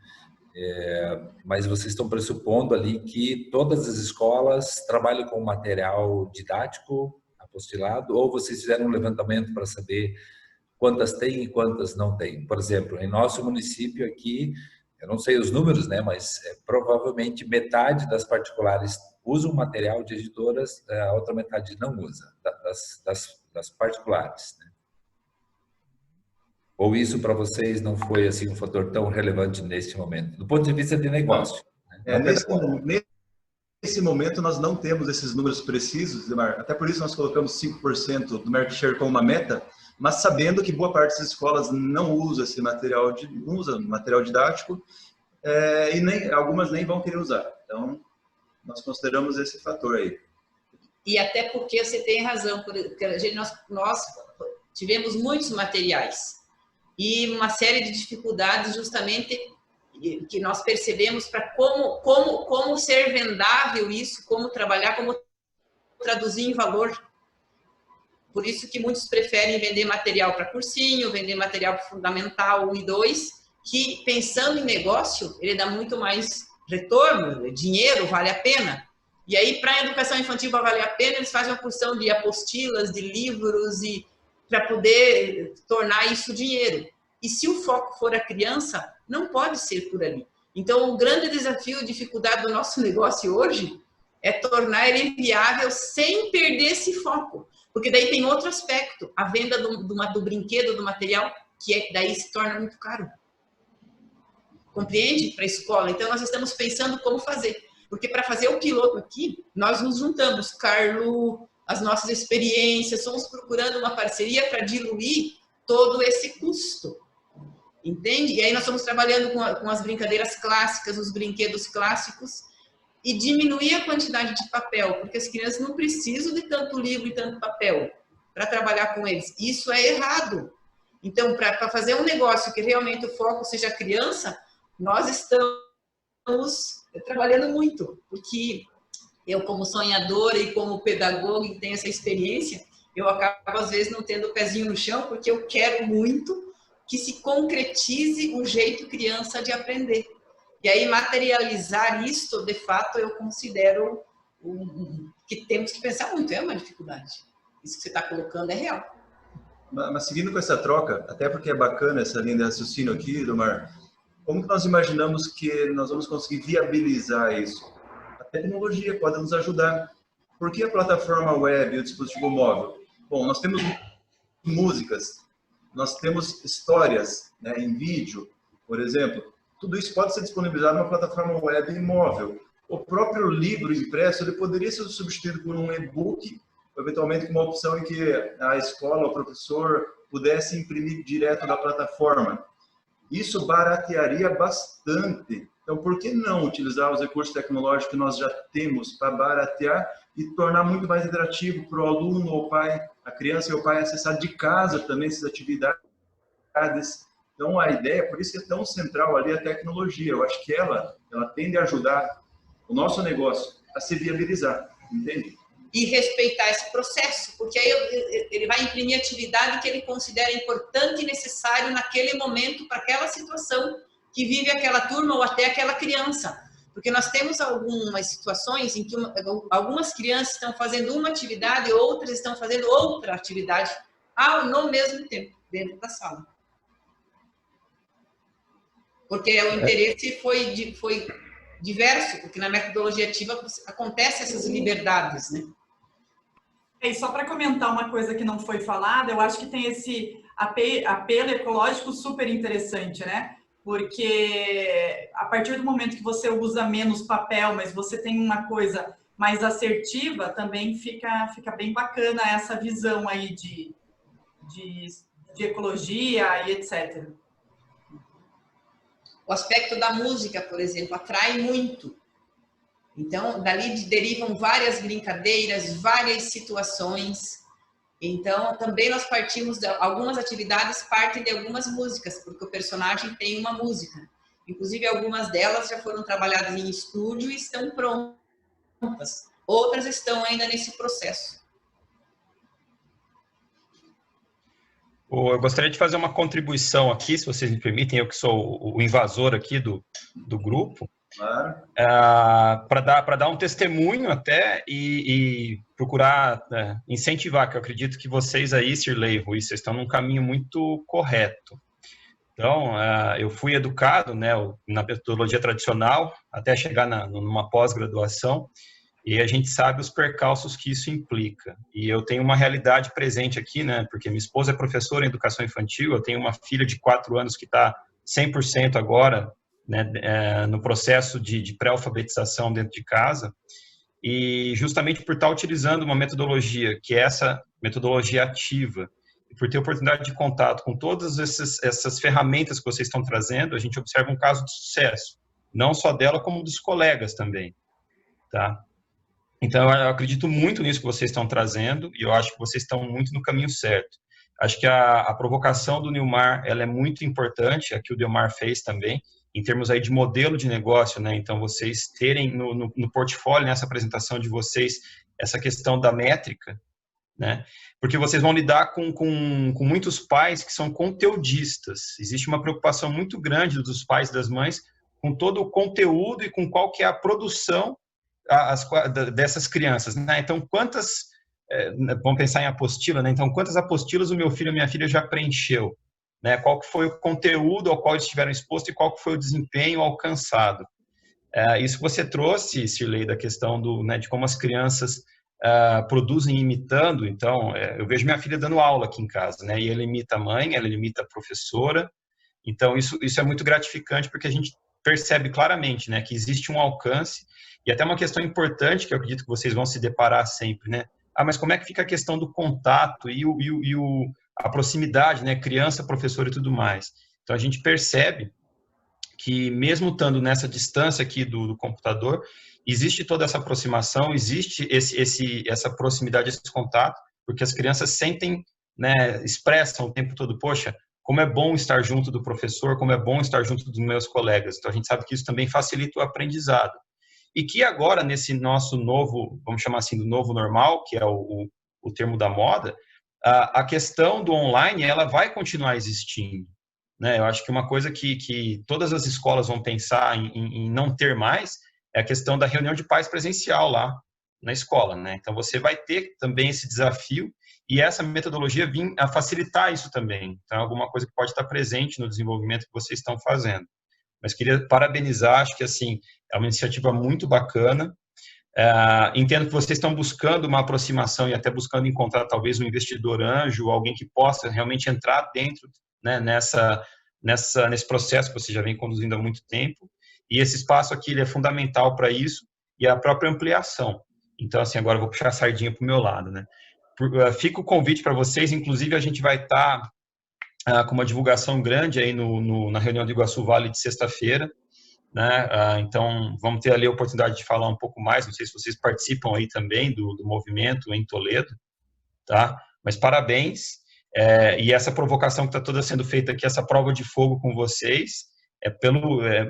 Mas vocês estão pressupondo ali que todas as escolas trabalham com material didático apostilado, ou vocês fizeram um levantamento para saber quantas tem e quantas não tem? Por exemplo, em nosso município aqui, eu não sei os números, né, mas provavelmente metade das particulares usam material de editoras, a outra metade não usa, das particulares, né? Ou isso para vocês não foi assim um fator tão relevante neste momento, do ponto de vista de negócio? Né? Nesse momento nós não temos esses números precisos, Demar. Até por isso nós colocamos 5% do market share como uma meta, mas sabendo que boa parte das escolas não usa esse material, não usa material didático, e algumas nem vão querer usar. Então, nós consideramos esse fator aí. E até porque você tem razão, porque nós tivemos muitos materiais e uma série de dificuldades justamente que nós percebemos para como ser vendável isso, como trabalhar, como traduzir em valor. Por isso que muitos preferem vender material para cursinho, vender material para fundamental 1 e 2, que pensando em negócio, ele dá muito mais retorno, dinheiro, vale a pena. E aí, para a educação infantil, para valer a pena, eles fazem uma porção de apostilas, de livros, e para poder tornar isso dinheiro. E se o foco for a criança, não pode ser por ali. Então, o grande desafio, dificuldade do nosso negócio hoje é tornar ele viável sem perder esse foco. Porque daí tem outro aspecto, a venda do brinquedo, do material, que daí se torna muito caro. Compreende? Para a escola. Então, nós estamos pensando como fazer. Porque para fazer o piloto aqui, nós nos juntamos, Carlo, as nossas experiências, estamos procurando uma parceria para diluir todo esse custo. Entende? E aí nós estamos trabalhando com as brincadeiras clássicas, os brinquedos clássicos, e diminuir a quantidade de papel, porque as crianças não precisam de tanto livro e tanto papel para trabalhar com eles. Isso é errado. Então, para fazer um negócio que realmente o foco seja a criança, nós estamos trabalhando muito, porque eu, como sonhadora e como pedagoga que tenho essa experiência, eu acabo, às vezes, não tendo o pezinho no chão, porque eu quero muito que se concretize o jeito criança de aprender. E aí, materializar isto, de fato, eu considero que temos que pensar muito, é uma dificuldade. Isso que você está colocando é real. Mas seguindo com essa troca, até porque é bacana essa linha de raciocínio aqui, Domar, como que nós imaginamos que nós vamos conseguir viabilizar isso? A tecnologia pode nos ajudar. Por que a plataforma web e o dispositivo móvel? Bom, nós temos músicas, nós temos histórias, né, em vídeo, por exemplo. Tudo isso pode ser disponibilizado numa plataforma web e móvel. O próprio livro impresso ele poderia ser substituído por um e-book, eventualmente com uma opção em que a escola, o professor, pudesse imprimir direto da plataforma. Isso baratearia bastante. Então, por que não utilizar os recursos tecnológicos que nós já temos para baratear e tornar muito mais interativo para o aluno ou pai, a criança e o pai acessar de casa também essas atividades? Então, a ideia, por isso que é tão central ali a tecnologia. Eu acho que ela tende a ajudar o nosso negócio a se viabilizar, entende? E respeitar esse processo, porque aí ele vai imprimir atividade que ele considera importante e necessário naquele momento, para aquela situação que vive aquela turma ou até aquela criança. Porque nós temos algumas situações em que algumas crianças estão fazendo uma atividade, outras estão fazendo outra atividade no mesmo tempo, dentro da sala. Porque o interesse foi diverso, porque na metodologia ativa acontecem essas liberdades, né? E só para comentar uma coisa que não foi falada, eu acho que tem esse apelo ecológico super interessante, né? Porque a partir do momento que você usa menos papel, mas você tem uma coisa mais assertiva, também fica bem bacana essa visão aí de ecologia e etc. O aspecto da música, por exemplo, atrai muito. Então, dali derivam várias brincadeiras, várias situações. Então, também nós partimos, algumas atividades partem de algumas músicas, porque o personagem tem uma música. Inclusive, algumas delas já foram trabalhadas em estúdio e estão prontas. Outras estão ainda nesse processo. Eu gostaria de fazer uma contribuição aqui, se vocês me permitem, eu que sou o invasor aqui do grupo. Claro. Para dar um testemunho até e procurar incentivar, que eu acredito que vocês aí, Sirlei e Rui, vocês estão num caminho muito correto. Então, eu fui educado, né, na metodologia tradicional até chegar numa pós-graduação, e a gente sabe os percalços que isso implica. E eu tenho uma realidade presente aqui, né, porque minha esposa é professora em educação infantil, eu tenho uma filha de 4 anos que está 100% agora, né, no processo de pré-alfabetização dentro de casa, e justamente por estar utilizando uma metodologia que é essa metodologia ativa, e por ter oportunidade de contato com todas essas ferramentas que vocês estão trazendo, a gente observa um caso de sucesso, não só dela, como dos colegas também, tá? Então, eu acredito muito nisso que vocês estão trazendo, e eu acho que vocês estão muito no caminho certo. Acho que a provocação do Nilmar, ela é muito importante, a que o Delmar fez também, em termos aí de modelo de negócio, né? Então, vocês terem no portfólio, nessa apresentação de vocês, essa questão da métrica, né? Porque vocês vão lidar com muitos pais que são conteudistas. Existe uma preocupação muito grande dos pais e das mães com todo o conteúdo e com qual que é a produção dessas crianças, né? Então, vamos pensar em apostila, né? Então, quantas apostilas o meu filho ou minha filha já preencheu? Né? Qual que foi o conteúdo ao qual eles estiveram expostos e qual que foi o desempenho alcançado? Isso que você trouxe, Sirlei, da questão de como as crianças produzem imitando. Então, eu vejo minha filha dando aula aqui em casa, né? E ela imita a mãe, ela imita a professora. Então, isso é muito gratificante, porque a gente percebe claramente, né, que existe um alcance, e até uma questão importante que eu acredito que vocês vão se deparar sempre, né? Mas como é que fica a questão do contato e a proximidade, né? Criança, professor e tudo mais. Então, a gente percebe que mesmo estando nessa distância aqui do computador, existe toda essa aproximação, existe essa proximidade, esse contato, porque as crianças sentem, né, expressam o tempo todo, poxa, como é bom estar junto do professor, como é bom estar junto dos meus colegas. Então, a gente sabe que isso também facilita o aprendizado. E que agora, nesse nosso novo, vamos chamar assim, do novo normal, que é o termo da moda, a questão do online, ela vai continuar existindo. Né? Eu acho que uma coisa que todas as escolas vão pensar em não ter mais é a questão da reunião de pais presencial lá. na escola, né? Então, você vai ter também esse desafio e essa metodologia vir a facilitar isso também. Então, é alguma coisa que pode estar presente no desenvolvimento que vocês estão fazendo. Mas queria parabenizar, acho que, assim, é uma iniciativa muito bacana. Entendo que vocês estão buscando uma aproximação e até buscando encontrar talvez um investidor anjo, alguém que possa realmente entrar dentro, né, nesse processo que você já vem conduzindo há muito tempo. E esse espaço aqui ele é fundamental para isso e a própria ampliação. Então, assim, agora eu vou puxar a sardinha para o meu lado, né? Fica o convite para vocês, inclusive a gente vai estar com uma divulgação grande aí na reunião do Iguaçu Vale de sexta-feira, né? Então, vamos ter ali a oportunidade de falar um pouco mais, não sei se vocês participam aí também do movimento em Toledo, tá? Mas parabéns, e essa provocação que está toda sendo feita aqui, essa prova de fogo com vocês,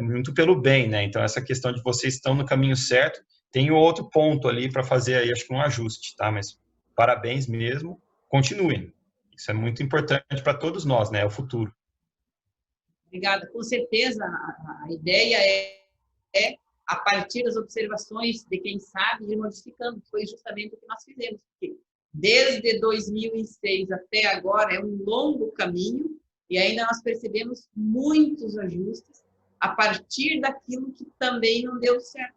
muito pelo bem, né? Então, essa questão de vocês estão no caminho certo, tem outro ponto ali para fazer aí, acho que um ajuste, tá? Mas parabéns mesmo, continuem. Isso é muito importante para todos nós, né? É o futuro. Obrigada. Com certeza, a ideia é, a partir das observações de quem sabe, ir modificando. Foi justamente o que nós fizemos. Porque desde 2006 até agora é um longo caminho e ainda nós percebemos muitos ajustes a partir daquilo que também não deu certo.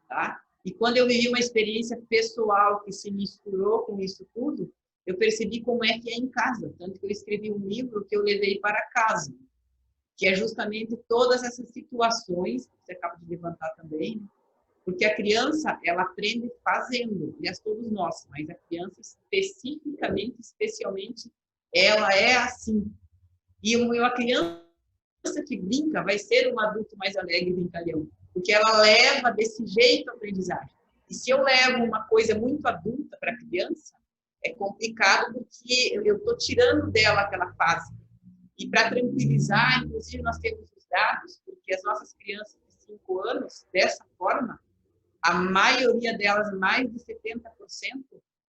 Tá? E quando eu vivi uma experiência pessoal que se misturou com isso tudo, eu percebi como é que é em casa. Tanto que eu escrevi um livro que eu levei para casa, que é justamente todas essas situações que você acaba de levantar também, porque a criança, ela aprende fazendo, aliás, todos nós, mas a criança especificamente, especialmente, ela é assim. E uma criança que brinca vai ser um adulto mais alegre e brincalhão, porque ela leva desse jeito a aprendizagem. E se eu levo uma coisa muito adulta para a criança, é complicado porque eu estou tirando dela aquela fase. E para tranquilizar, inclusive, nós temos os dados, porque as nossas crianças de 5 anos, dessa forma, a maioria delas, mais de 70%,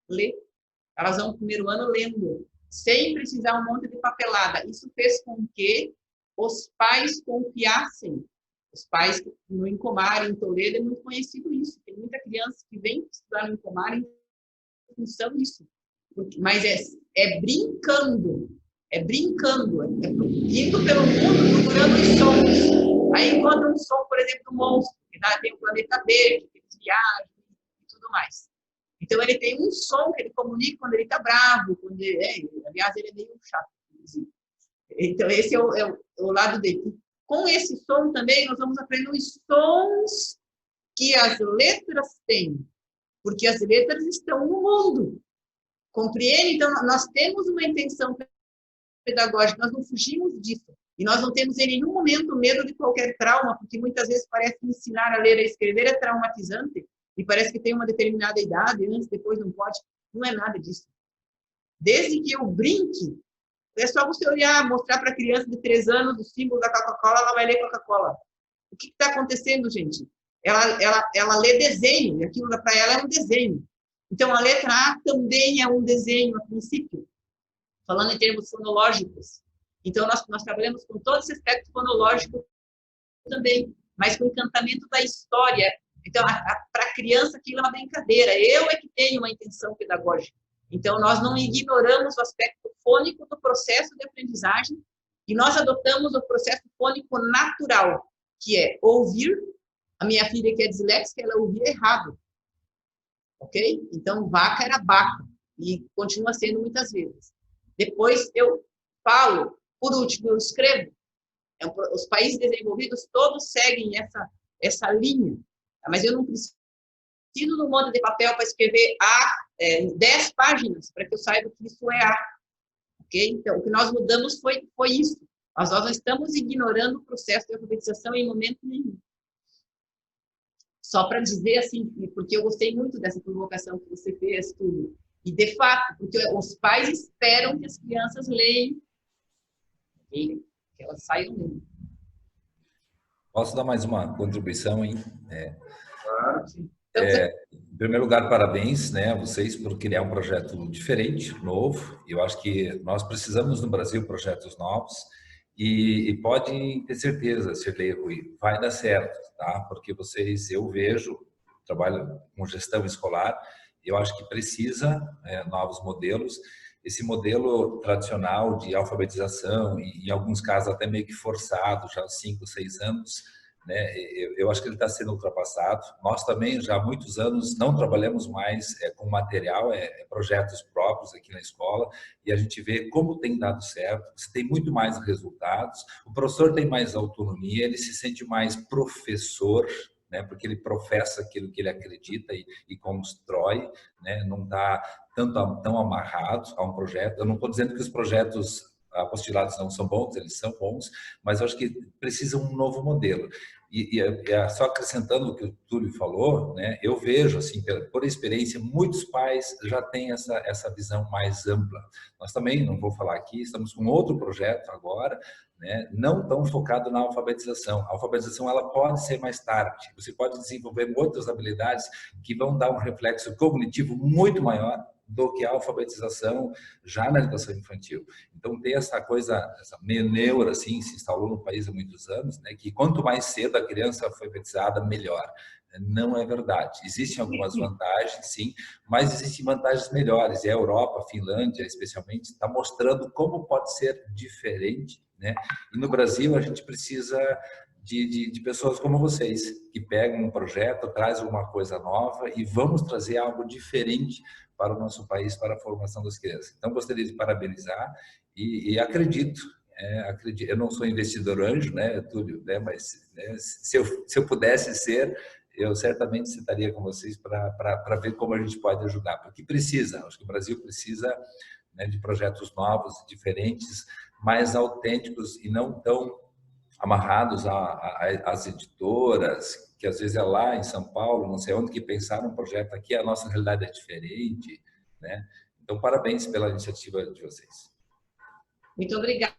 lê. Elas vão no primeiro ano lendo, sem precisar um monte de papelada. Isso fez com que os pais confiassem. Os pais no Incomar, em Toledo, é muito conhecido isso. Tem muita criança que vem estudar no Incomar em função disso. Mas é brincando. É brincando, indo pelo mundo, procurando os sons. Aí encontra um som, por exemplo, do monstro, que tem o planeta verde, que eles viajam e tudo mais. Então, ele tem um som que ele comunica quando ele está bravo, aliás, ele é meio chato, inclusive. Então, esse é o lado dele. Com esse som também, nós vamos aprender os sons que as letras têm, porque as letras estão no mundo. Compreende? Então, nós temos uma intenção pedagógica, nós não fugimos disso. E nós não temos em nenhum momento medo de qualquer trauma, porque muitas vezes parece que ensinar a ler e a escrever é traumatizante, e parece que tem uma determinada idade, antes, depois não pode. Não é nada disso. Desde que eu brinque, é só você olhar, mostrar para a criança de 3 anos o símbolo da Coca-Cola, ela vai ler Coca-Cola. O que está acontecendo, gente? Ela lê desenho, e aquilo para ela é um desenho. Então, a letra A também é um desenho, a princípio, falando em termos fonológicos. Então, nós trabalhamos com todo esse aspecto fonológico também, mas com o encantamento da história. Então, para a criança, aquilo é uma brincadeira. Eu é que tenho uma intenção pedagógica. Então, nós não ignoramos o aspecto fônico do processo de aprendizagem e nós adotamos o processo fônico natural, que é ouvir. A minha filha, que é disléxica, ela ouvia errado. Ok? Então, vaca era baca e continua sendo muitas vezes. Depois, eu falo. Por último, eu escrevo. Os países desenvolvidos todos seguem essa linha. Mas eu não preciso de um monte de papel para escrever 10 páginas para que eu saiba que isso é A. Okay? Então, o que nós mudamos foi isso. Nós não estamos ignorando o processo de alfabetização em momento nenhum. Só para dizer assim, porque eu gostei muito dessa provocação que você fez, tudo. E, de fato, porque os pais esperam que as crianças leiam, que elas saiam lendo. Posso dar mais uma contribuição, hein? Claro. Em primeiro lugar, parabéns, né, a vocês por criar um projeto diferente, novo. Eu acho que nós precisamos no Brasil projetos novos e podem ter certeza, Sirlei e Rui, vai dar certo, tá? Porque eu vejo trabalho com gestão escolar. Eu acho que precisa novos modelos. Esse modelo tradicional de alfabetização, e em alguns casos até meio que forçado, já há 5, 6 anos, né, eu acho que ele está sendo ultrapassado. Nós também, já há muitos anos, não trabalhamos mais com material, projetos próprios aqui na escola, e a gente vê como tem dado certo, você tem muito mais resultados, o professor tem mais autonomia, ele se sente mais professor, né, porque ele professa aquilo que ele acredita e constrói, né, não está tão amarrado a um projeto. Eu não estou dizendo que os projetos apostilados não são bons, eles são bons, mas eu acho que precisa um novo modelo. Só acrescentando o que o Túlio falou, né, eu vejo, assim, por experiência, muitos pais já têm essa visão mais ampla. Nós também, não vou falar aqui, estamos com outro projeto agora, né, não tão focado na alfabetização. A alfabetização ela pode ser mais tarde. Você pode desenvolver outras habilidades que vão dar um reflexo cognitivo muito maior do que a alfabetização já na educação infantil. Então, tem essa coisa, essa neura, assim, se instalou no país há muitos anos, né, que quanto mais cedo a criança é alfabetizada, melhor. Não é verdade. Existem algumas vantagens, sim, mas existem vantagens melhores. E a Europa, a Finlândia, especialmente, está mostrando como pode ser diferente, né? E no Brasil, a gente precisa de pessoas como vocês, que pegam um projeto, trazem uma coisa nova e vamos trazer algo diferente para o nosso país, para a formação das crianças. Então, gostaria de parabenizar e acredito, eu não sou investidor anjo, né, Túlio, né, mas né, se eu pudesse ser, eu certamente sentaria com vocês para ver como a gente pode ajudar, porque precisa, acho que o Brasil precisa, né, de projetos novos, diferentes, mais autênticos e não tão amarrados às editoras, que às vezes é lá em São Paulo, não sei onde, que pensaram um projeto aqui, a nossa realidade é diferente, né? Então, parabéns pela iniciativa de vocês. Muito obrigada.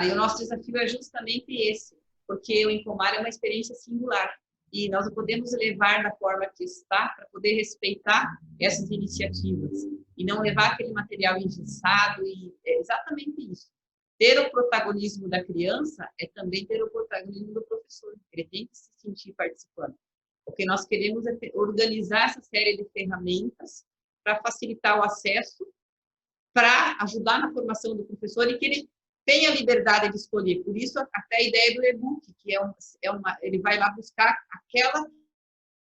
E o nosso desafio é justamente esse, porque o Incomar é uma experiência singular e nós não podemos levar da forma que está para poder respeitar essas iniciativas e não levar aquele material engessado, e é exatamente isso. Ter o protagonismo da criança é também ter o protagonismo do professor. Ele tem que se sentir participando. O que nós queremos é organizar essa série de ferramentas para facilitar o acesso, para ajudar na formação do professor e que ele tenha liberdade de escolher. Por isso, até a ideia do e-book, que ele vai lá buscar aquela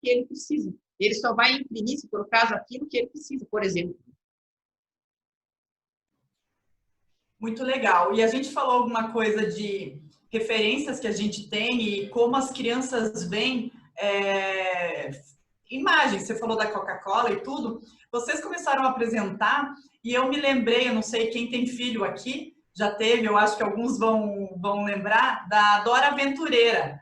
que ele precisa. Ele só vai imprimir, se for o caso, aquilo que ele precisa, por exemplo. Muito legal. E a gente falou alguma coisa de referências que a gente tem e como as crianças veem imagens. Você falou da Coca-Cola e tudo. Vocês começaram a apresentar e eu me lembrei, eu não sei quem tem filho aqui, já teve, eu acho que alguns vão lembrar, da Dora Aventureira.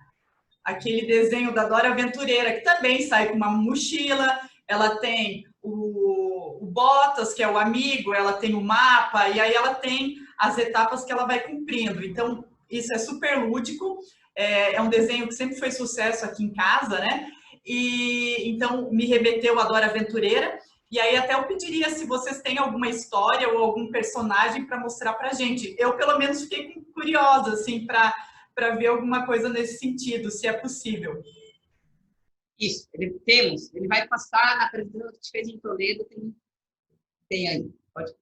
Aquele desenho da Dora Aventureira, que também sai com uma mochila, ela tem o Botas, que é o amigo, ela tem o mapa, e aí ela tem as etapas que ela vai cumprindo. Então, isso é super lúdico, é um desenho que sempre foi sucesso aqui em casa, né? E então me remeteu a Dora Aventureira, e aí até eu pediria se vocês têm alguma história ou algum personagem para mostrar para a gente. Eu, pelo menos, fiquei curiosa, assim, para ver alguma coisa nesse sentido, se é possível. Isso, ele vai passar na apresentação que a gente fez em Toledo, tem aí, pode.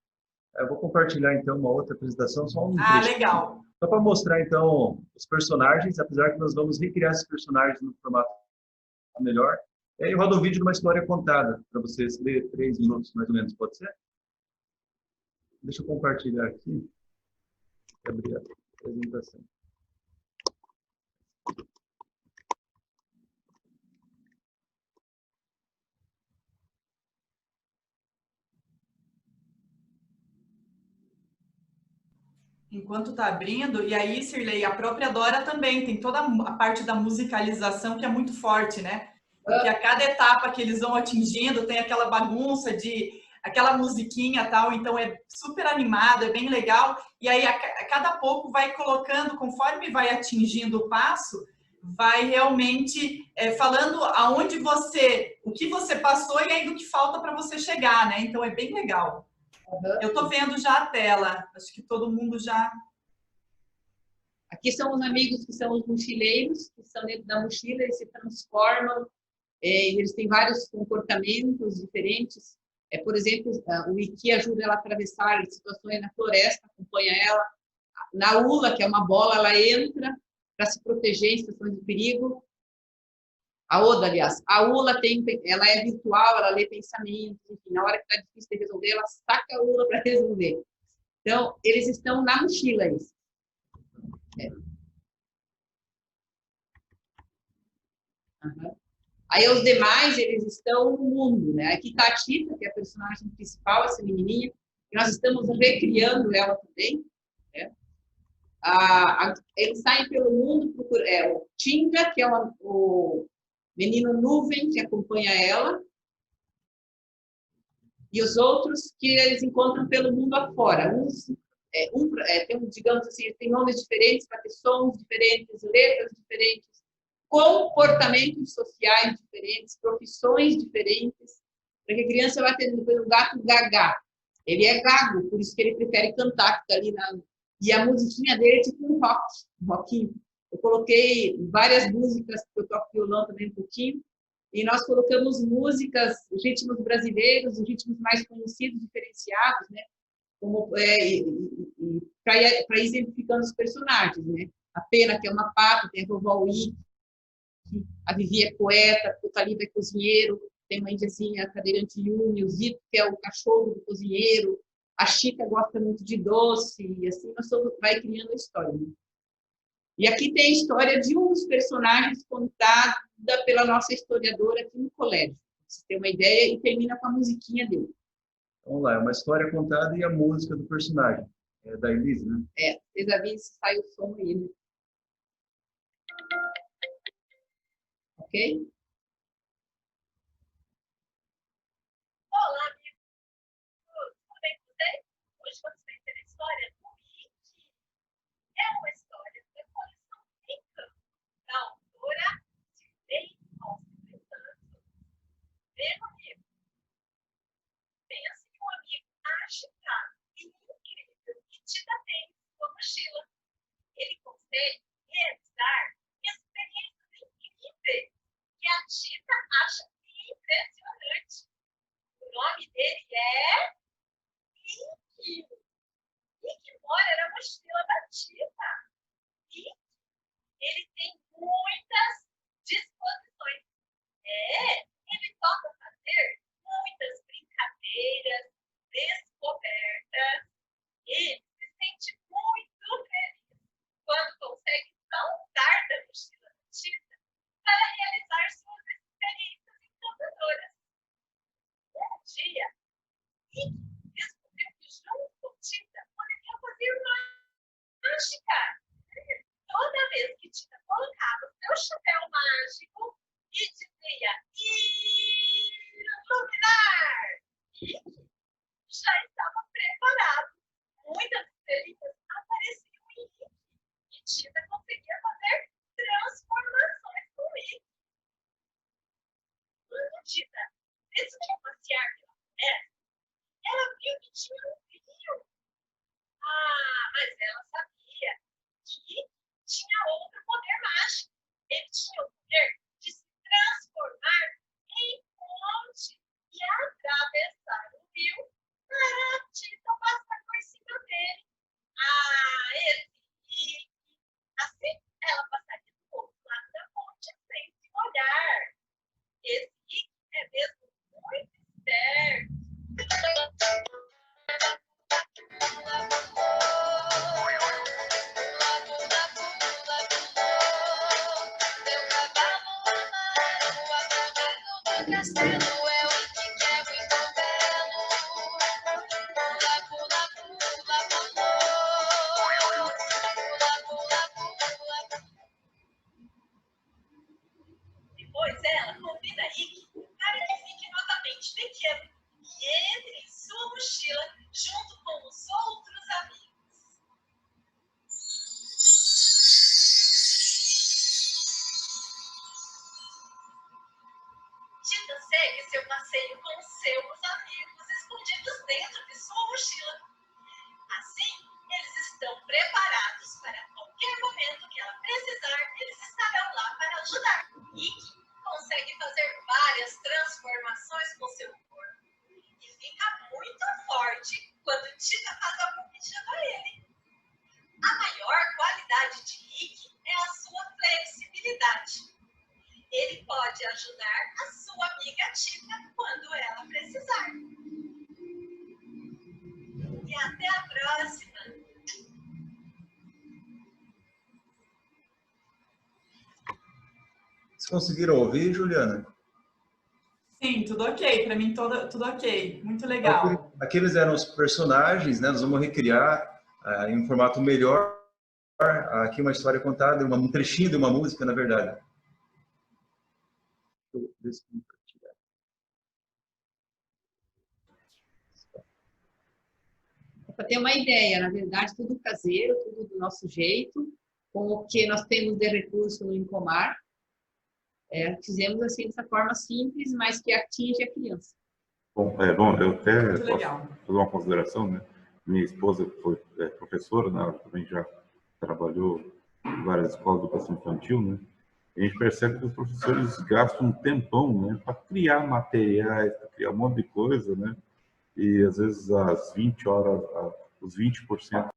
Eu vou compartilhar, então, uma outra apresentação, só um trecho. Legal. Só para mostrar, então, os personagens, apesar que nós vamos recriar esses personagens no formato melhor. E aí roda um vídeo de uma história contada, para vocês ler 3 minutos, mais ou menos, pode ser? Deixa eu compartilhar aqui. Abrir a apresentação. Enquanto está abrindo, e aí, Sirlei, a própria Dora também tem toda a parte da musicalização que é muito forte, né? Porque a cada etapa que eles vão atingindo tem aquela bagunça aquela musiquinha e tal, então é super animado, é bem legal. E aí, a cada pouco vai colocando, conforme vai atingindo o passo, vai realmente falando o que você passou e aí do que falta para você chegar, né? Então é bem legal. Eu estou vendo já a tela, acho que todo mundo já... Aqui são os amigos que são os mochileiros, que estão dentro da mochila, eles se transformam Eles têm vários comportamentos diferentes. Por exemplo, o Iki ajuda ela a atravessar situações na floresta, acompanha ela. Na Ula, que é uma bola, ela entra para se proteger em situações de perigo. A Oda, aliás, a Ula ela é virtual, ela lê pensamentos, enfim, na hora que está difícil de resolver, ela saca a Ula para resolver. Então, eles estão na mochila, isso. Uhum. Aí os demais, eles estão no mundo, né? Aqui está a Tita, que é a personagem principal, essa menininha, que nós estamos recriando ela também, né? Eles saem pelo mundo, o Tinga, que é o menino nuvem que acompanha ela, e os outros que eles encontram pelo mundo afora. Tem, digamos assim, tem nomes diferentes para ter sons diferentes, letras diferentes, comportamentos sociais diferentes, profissões diferentes, para que a criança vai ter depois um gato gagá. Ele é gago, por isso que ele prefere cantar, que está ali na... E a musiquinha dele é tipo um rockinho. Eu coloquei várias músicas, porque eu toco violão também um pouquinho, e nós colocamos músicas, ritmos brasileiros, ritmos mais conhecidos, diferenciados, né? Para ir exemplificando os personagens, né? A Pena, que é uma pata, tem a vovó Wiki, a Vivi é poeta, o Talib é cozinheiro, tem uma indiazinha, a cadeirante Yumi, o Zito, que é o cachorro do cozinheiro, a Chica gosta muito de doce, e assim nós vai criando a história. Né? E aqui tem a história de um dos personagens contada pela nossa historiadora aqui no colégio. Você tem uma ideia e termina com a musiquinha dele. Vamos lá, é uma história contada e a música do personagem. É da Elise, né? Vocês avisam se sai o som aí. Né? Ok? Olá, amigos! Tudo bem com vocês? Hoje vamos conhecer a história do Iki. É uma história da coleção Encanto, da autora Cirlei Alves Santos. Vem comigo. Pense que um amigo agitado e incrível que te dá bem em sua mochila. Ele consegue realizar experiências incríveis que a Tita acha impressionante. O nome dele é Iki. Iki mora na mochila da Tita. E ele tem muitas disposições. Ele toca fazer muitas brincadeiras, descobertas. Ele se sente muito feliz quando consegue saltar da mochila da Tita para realizar suas experiências encantadoras. Um dia, Iki descobriu que junto com Tita poderia fazer mágica. Toda vez que Tita colocava seu chapéu mágico e dizia iluminar, Iki já estava preparado. Muitas estrelinhas apareciam em Iki e Tita conseguia fazer transformações com Iki. Quando Tita decidiu passear pela floresta, ela viu que tinha um rio. Mas ela sabia que tinha outro poder mágico. Ele tinha o poder de se transformar em ponte e atravessar o rio para a Tita passar por cima dele. Esse assim ela passaria do outro lado da ponte sem se molhar. Esse é mesmo muito esperto. Depois ela convida Iki para que fique novamente pequeno e entre em sua mochila junto com os outros amigos. Tita segue seu passeio com seus amigos escondidos dentro de sua mochila. Assim, eles estão preparados para qualquer momento que ela precisar, eles estarão lá para ajudar. Iki consegue fazer várias transformações com seu corpo. E fica muito forte quando Tita faz algum pedido a ele. A maior qualidade de Ike é a sua flexibilidade. Ele pode ajudar a sua amiga Tita quando ela precisar. E até a próxima! Vocês conseguiram ouvir, Juliana? Sim, tudo ok. Para mim, tudo ok. Muito legal. Aqueles eram os personagens, né? Nós vamos recriar em um formato melhor. Aqui uma história contada, um trechinho de uma música, na verdade. Para ter uma ideia, na verdade, tudo caseiro, tudo do nosso jeito, com o que nós temos de recurso no Incomar. Fizemos assim dessa forma simples, mas que atinge a criança. Bom, eu até Muito posso legal. fazer uma consideração, né? Minha esposa foi professora, né? Ela também já trabalhou em várias escolas de educação infantil, né? E a gente percebe que os professores gastam um tempão, né, para criar materiais, para criar um monte de coisa, né? E às vezes as 20 horas, os 20%